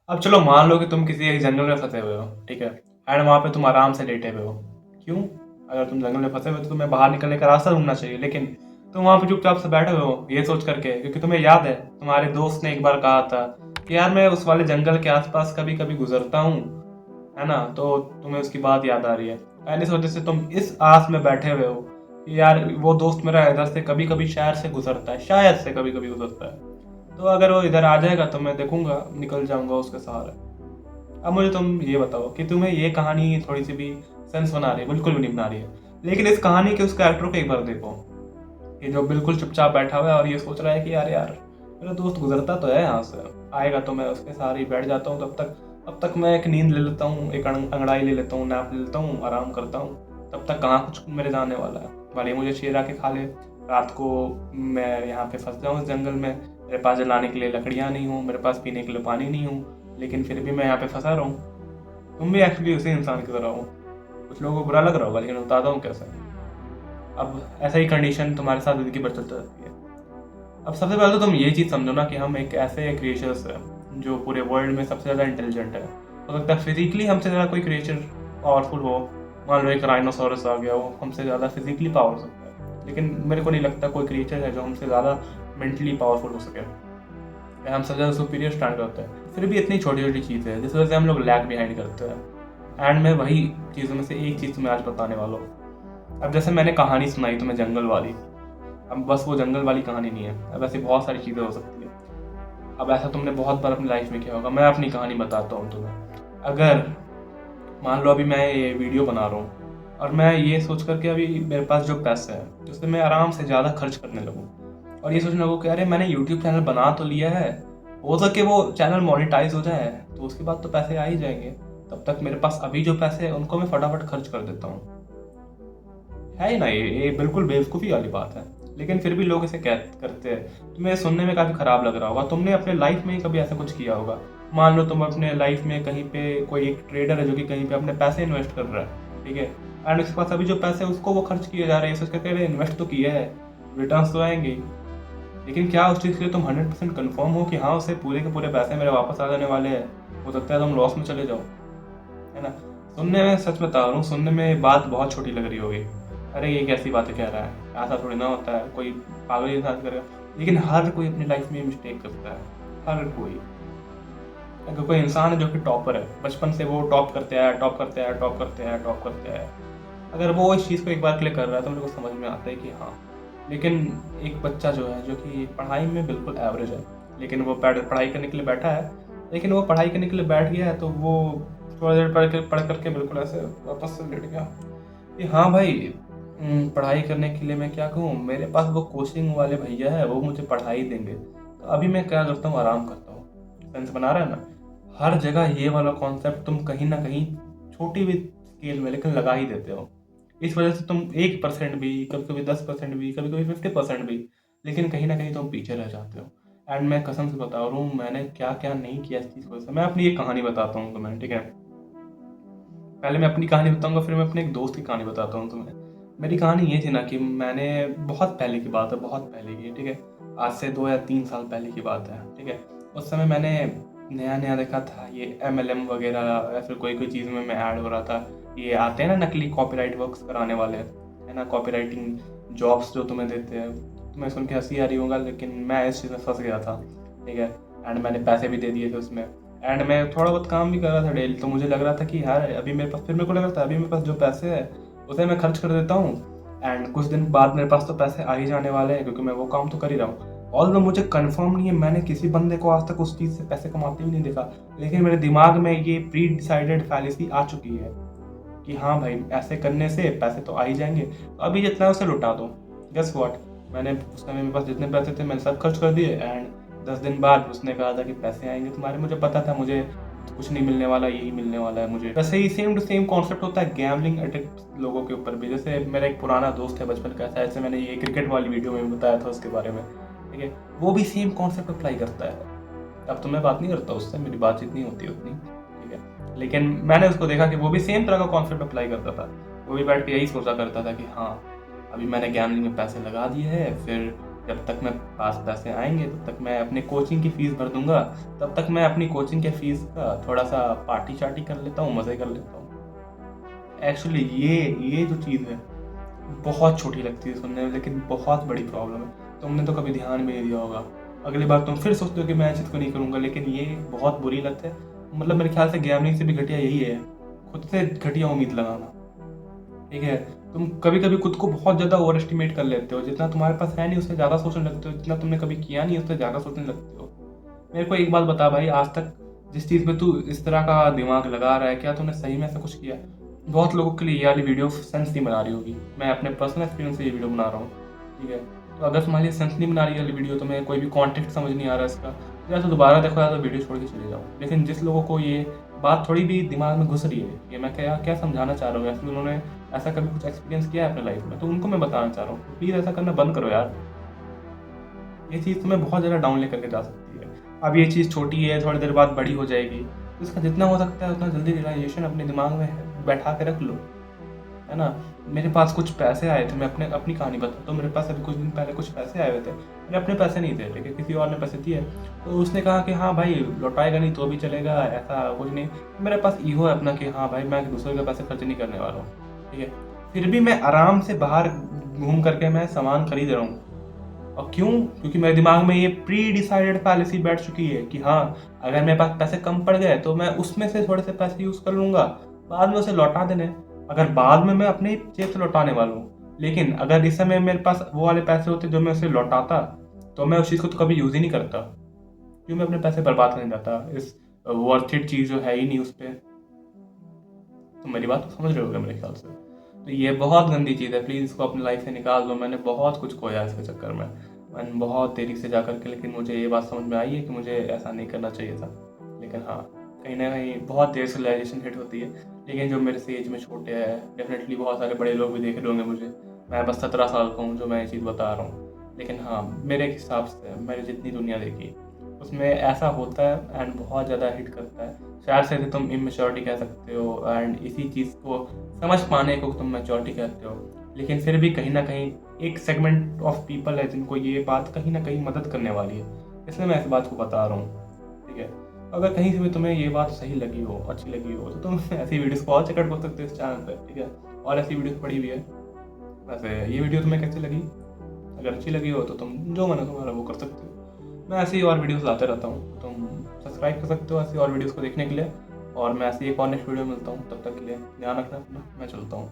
अब चलो मान लो कि तुम किसी एक जंगल में फंसे हुए हो, ठीक है, एंड वहां पे तुम आराम से लेटे हुए हो। क्यों? अगर तुम जंगल में फंसे हुए हो तो तुम्हें बाहर निकलने का रास्ता ढूंढना चाहिए, लेकिन तुम वहां पे चुपचाप से बैठे हुए हो ये सोच करके, क्योंकि तुम्हें याद है तुम्हारे दोस्त ने एक बार कहा था कि यार मैं उस वाले जंगल के आसपास कभी कभी गुजरता हूँ, है ना, तो तुम्हें उसकी बात याद आ रही है, एंड इस वजह से तुम इस आस में बैठे हुए हो कि यार वो दोस्त मेरा इधर से कभी कभी शहर से गुजरता है, शायद से कभी कभी गुजरता है, तो अगर वो इधर आ जाएगा तो मैं देखूंगा, निकल जाऊंगा उसके सहारे। अब मुझे तुम ये बताओ कि तुम्हें ये कहानी थोड़ी सी भी सेंस बना रही है? बिल्कुल भी नहीं बना रही है। लेकिन इस कहानी के उस कैरेक्टर को एक बार देखो कि जो बिल्कुल चुपचाप बैठा हुआ है और ये सोच रहा है कि यार मेरा दोस्त गुजरता तो है यहाँ से, आएगा तो मैं उसके सहारे ही बैठ जाता हूँ, अब तक मैं एक नींद ले लेता हूँ, एक अंगड़ाई ले लेता हूँ, नैप ले लेता हूँ, आराम करता हूँ, तब तक कहाँ कुछ मेरे जाने वाला है, भले ही मुझे शेर आके खा ले, रात को मैं यहाँ पे फंस जाऊँ इस जंगल में, मेरे पास जलाने के लिए लकड़ियाँ नहीं हूँ, मेरे पास पीने के लिए पानी नहीं हूँ, लेकिन फिर भी मैं यहाँ पे फंसा रहा हूँ। तुम भी एक्चुअली उसी इंसान की तरह हो। कुछ लोगों को बुरा लग रहा होगा, लेकिन बताता हूँ कैसे। अब ऐसा ही कंडीशन तुम्हारे साथ जिंदगी भर चलती रहती है। अब सबसे पहले तो तुम ये चीज़ समझो ना कि हम एक ऐसे क्रिएचर्स हैं जो पूरे वर्ल्ड में सबसे ज़्यादा इंटेलिजेंट है। हो सकता है फिजिकली हमसे ज़्यादा कोई क्रिएचर पावरफुल हो, मान लो एक राइनोसोरस आ गया, वो हमसे ज़्यादा फिजिकली पावर हो सकता है, लेकिन मेरे को नहीं लगता कोई क्रिएचर है जो हमसे ज़्यादा मेंटली पावरफुल हो सके, या हमसे ज़्यादा सुपीरियर स्टैंड करते हैं। फिर भी इतनी छोटी छोटी चीज़ है जिस वजह से हम लोग लैग बिहाइंड करते हैं। एंड मैं वही चीज़ों में से एक चीज़ तुम्हें आज बताने वाला हूँ। अब जैसे मैंने कहानी सुनाई तुम्हें जंगल वाली, अब बस वो जंगल वाली कहानी नहीं है, अब ऐसी बहुत सारी चीज़ें हो सकती है। अब ऐसा तुमने बहुत बार अपनी लाइफ में किया होगा। मैं अपनी कहानी बताता हूँ तुम्हें। अगर मान लो अभी मैं ये वीडियो बना रहा हूँ और मैं ये सोच करके अभी मेरे पास जो पैसे है उससे मैं आराम से ज़्यादा खर्च करने लगूँ और ये सोचने लगूँ कि अरे मैंने यूट्यूब चैनल बना तो लिया है, हो सके वो चैनल मोनेटाइज हो जाए तो उसके बाद तो पैसे आ ही जाएंगे, तब तक मेरे पास अभी जो पैसे हैं उनको मैं फटाफट खर्च कर देता हूँ। है ही ना, ये बिल्कुल बेवकूफ़ी वाली बात है, लेकिन फिर भी लोग इसे करते हैं। तुम्हें सुनने में काफ़ी ख़राब लग रहा होगा, तुमने अपने लाइफ में ही कभी ऐसा कुछ किया होगा। मान लो तुम अपने लाइफ में कहीं पे कोई एक ट्रेडर है जो कि कहीं पे अपने पैसे इन्वेस्ट कर रहा है, ठीक है, एंड उसके पास अभी जो पैसे है उसको वो खर्च किए जा रहे हैं, सोच करके इन्वेस्ट तो किया है, रिटर्न तो आएंगे ही। लेकिन क्या उस चीज़ के लिए तुम 100% कन्फर्म हो कि हाँ उसे पूरे के पूरे पैसे मेरे वापस आ जाने वाले हैं? हो सकता है तुम लॉस में चले जाओ, है ना। सुनने में, सच बता रहा हूँ, सुनने में बात बहुत छोटी लग रही होगी, अरे ये कैसी बातें कह रहा है, ऐसा थोड़ी ना होता है, कोई पागल इंसान करेगा। लेकिन हर कोई अपनी लाइफ में मिस्टेक करता है, हर कोई। अगर कोई इंसान है जो कि टॉपर है, बचपन से वो टॉप करते आया, टॉप करते आया, टॉप करते आया, टॉप करते आया, अगर वो इस चीज़ को एक बार क्लिक कर रहा है तो मेरे को समझ में आता है कि हाँ। लेकिन एक बच्चा जो है जो कि पढ़ाई में बिल्कुल एवरेज है, लेकिन वो पढ़ाई करने के लिए बैठा है, लेकिन वो पढ़ाई करने के लिए बैठ गया है तो वो थोड़ा देर पढ़ करके बिल्कुल ऐसे वापस से लेट गया कि हाँ भाई, पढ़ाई करने के लिए मैं क्या कहूँ, मेरे पास वो कोचिंग वाले भैया है, वो मुझे पढ़ाई देंगे, तो अभी मैं क्या करता हूँ, आराम करता हूँ। सेंस बना रहा है ना। हर जगह ये वाला कॉन्सेप्ट तुम कहीं ना कहीं छोटी भी स्केल में लेकिन लगा ही देते हो। इस वजह से तुम 1% भी, कभी कभी 10% भी, कभी कभी 50% भी, लेकिन कहीं ना कहीं तुम पीछे रह जाते हो। एंड मैं कसम से बता रहा हूँ मैंने क्या क्या नहीं किया इस चीज़ को। मैं अपनी एक कहानी बताता हूँ तुम्हें, ठीक है। पहले मैं अपनी कहानी बताऊंगा, फिर मैं अपने एक दोस्त की कहानी बताता हूँ तुम्हें। मेरी कहानी ये थी ना कि मैंने, बहुत पहले की बात है, बहुत पहले की, ठीक है, आज से 2 या 3 साल पहले की बात है, ठीक है। उस समय मैंने नया नया देखा था ये MLM वगैरह, या फिर कोई कोई चीज़ में मैं ऐड हो रहा था। ये आते हैं ना नकली कॉपीराइट वर्क्स कराने वाले, है ना, कॉपीराइटिंग जॉब्स जो तुम्हें देते हैं। तुम्हें सुन के हंसी आ रही होगा, लेकिन मैं इस चीज़ में फंस गया था, ठीक है। एंड मैंने पैसे भी दे दिए थे उसमें, एंड मैं थोड़ा बहुत काम भी कर रहा था डेली, तो मुझे लग रहा था कि यार अभी मेरे पास, फिर मेरे को लग रहा था अभी मेरे पास जो पैसे है उसे मैं खर्च कर देता हूँ, एंड कुछ दिन बाद मेरे पास तो पैसे आ ही जाने वाले हैं क्योंकि मैं वो काम तो कर ही रहा हूँ। ऑल्दो मुझे कंफर्म नहीं है, मैंने किसी बंदे को आज तक उस चीज़ से पैसे कमाते ही नहीं देखा, लेकिन मेरे दिमाग में ये प्री डिसाइडेड फैलेसी आ चुकी है कि हाँ भाई ऐसे करने से पैसे तो आ ही जाएंगे, तो अभी जितना है उसे लुटा दो। गेस व्हाट, मैंने उस समय मेरे पास जितने पैसे थे मैंने सब खर्च कर दिए, एंड 10 दिन बाद उसने कहा था कि पैसे आएंगे तुम्हारे। मुझे पता था मुझे कुछ नहीं मिलने वाला, यही मिलने वाला है मुझे। वैसे ही सेम टू सेम कॉन्सेप्ट होता है गैम्बलिंग एडिक्ट लोगों के ऊपर भी। जैसे मेरा एक पुराना दोस्त है बचपन का, शायद से मैंने ये क्रिकेट वाली वीडियो में भी बताया था उसके बारे में, ठीक है, वो भी सेम कॉन्सेप्ट अप्लाई करता है। अब तो मैं बात नहीं करता उससे, मेरी बातचीत नहीं होती उतनी, ठीक है, लेकिन मैंने उसको देखा कि वो भी सेम तरह का कॉन्सेप्ट अप्लाई करता था। वो भी बैठ के यही सोचा करता था कि हाँ अभी मैंने गैम्बलिंग में पैसे लगा दिए हैं, फिर जब तक मैं पास पैसे आएंगे तब तक मैं अपने कोचिंग की फ़ीस भर दूंगा, तब तक मैं अपनी कोचिंग के फ़ीस का थोड़ा सा पार्टी शार्टी कर लेता हूँ, मज़े कर लेता हूँ। एक्चुअली ये जो चीज़ है बहुत छोटी लगती है सुनने में, लेकिन बहुत बड़ी प्रॉब्लम है। तुमने तो कभी ध्यान भी नहीं दिया होगा। अगली बार तुम फिर सोचते हो कि मैं इस चीज़ को नहीं करूँगा, लेकिन ये बहुत बुरी लत है। मतलब मेरे ख्याल से गैम्बलिंग से भी घटिया यही है, खुद से घटिया उम्मीद लगाना। ठीक है, तुम कभी कभी खुद को बहुत ज़्यादा ओवर एस्टिमेट कर लेते हो। जितना तुम्हारे पास है नहीं उससे ज़्यादा सोचने लगते हो, जितना तुमने कभी किया नहीं उससे ज़्यादा सोचने लगते हो। मेरे को एक बात बता भाई, आज तक जिस चीज़ पे तू इस तरह का दिमाग लगा रहा है, क्या तूने सही में ऐसा कुछ किया? बहुत लोगों के लिए ये वाली वीडियो सेंस नहीं बना रही होगी। मैं अपने पर्सनल एक्सपीरियंस से ये वीडियो बना रहा हूँ। ठीक है, तो अगर तुम्हारे लिए सेंस नहीं बना रही है वाली वीडियो, तुम्हें कोई भी कॉन्टेक्ट समझ नहीं आ रहा इसका, तो या तो दोबारा देखो या तो वीडियो छोड़ के चले जाओ। लेकिन जिस लोगों को ये बात थोड़ी भी दिमाग में घुस रही है कि मैं क्या क्या समझाना चाह रहा हूँ, या फिर उन्होंने ऐसा कभी कुछ एक्सपीरियंस किया है अपने लाइफ में, तो उनको मैं बताना चाह रहा हूँ प्लीज़ ऐसा करना बंद करो यार। ये चीज़ तुम्हें बहुत ज़्यादा डाउन लेकर के जा सकती है। अब ये चीज़ छोटी है, थोड़ी देर बाद बड़ी हो जाएगी, तो इसका जितना हो सकता है उतना जल्दी रियलाइजेशन अपने दिमाग में बैठा के रख लो, है ना। मेरे पास कुछ पैसे आए थे, मैं अपनी कहानी बताता हूँ। मेरे पास अभी कुछ दिन पहले कुछ पैसे आए हुए थे, मेरे अपने पैसे नहीं थे, लेकिन किसी और ने पैसे दिए, तो उसने कहा कि हाँ भाई लौटाएगा नहीं तो भी चलेगा, ऐसा कुछ नहीं। मेरे पास ईगो है अपना कि हाँ भाई मैं दूसरे के पैसे खर्च नहीं करने वाला हूँ। ठीक है, फिर भी मैं आराम से बाहर घूम करके मैं सामान खरीद रहा हूँ। और क्यों? क्योंकि मेरे दिमाग में ये प्री डिसाइडेड पॉलिसी बैठ चुकी है कि हाँ, अगर मेरे पास पैसे कम पड़ गए तो मैं उसमें से थोड़े से पैसे यूज़ कर लूँगा, बाद में उसे लौटा देने। अगर बाद में मैं अपने जेब से लौटाने वाला हूँ, लेकिन अगर इस समय मेरे पास वो वाले पैसे होते जो मैं उसे लौटाता, तो मैं उस चीज़ को तो कभी यूज़ ही नहीं करता। क्यों मैं अपने पैसे बर्बाद करने जाता इस वर्थ इट चीज़ जो है ही नहीं उस पर। तो मेरी बात तो समझ रहे होगे मेरे ख्याल से। तो ये बहुत गंदी चीज़ है, प्लीज़ इसको अपनी लाइफ से निकाल दो। मैंने बहुत कुछ खोया इसके चक्कर में, मैंने बहुत देरी से जा कर के, लेकिन मुझे ये बात समझ में आई है कि मुझे ऐसा नहीं करना चाहिए था। लेकिन हाँ, कहीं ना कहीं बहुत देर से रियलाइजेशन हिट होती है। लेकिन जो मेरे से एज में छोटे हैं, डेफिनेटली बहुत सारे बड़े लोग भी देख रहे होंगे मुझे, मैं बस 17 साल का हूँ जो मैं ये चीज़ बता रहा हूँ। लेकिन हाँ, मेरे हिसाब से मैंने जितनी दुनिया देखी उसमें ऐसा होता है एंड बहुत ज़्यादा हिट करता है। शायद से तुम इमेच्योरिटी कह सकते हो, एंड इसी चीज़ को समझ पाने को तुम मैच्योरिटी कहते हो। लेकिन फिर भी कहीं ना कहीं एक सेगमेंट ऑफ पीपल है जिनको ये बात कहीं ना कहीं मदद करने वाली है, इसलिए मैं इस बात को बता रहा हूँ। ठीक है, अगर कहीं से भी तुम्हें ये बात सही लगी हो, अच्छी लगी हो, तो तुम ऐसी वीडियोस को और चेकआउट कर सकते हो इस चैनल पर। ठीक है, और ऐसी वीडियोस पड़ी हुई है। वैसे ये वीडियो तुम्हें कैसी लगी? अगर अच्छी लगी हो तो तुम जो मन है तुम्हारा वो कर सकते हो। मैं ऐसी और वीडियोस लाते रहता हूँ, तुम सब्सक्राइब कर सकते हो ऐसी और वीडियोस को देखने के लिए। और मैं ऐसी एक और नेक्स्ट वीडियो में मिलता हूँ, तब तक के लिए ध्यान रखना अपना। मैं चलता हूँ।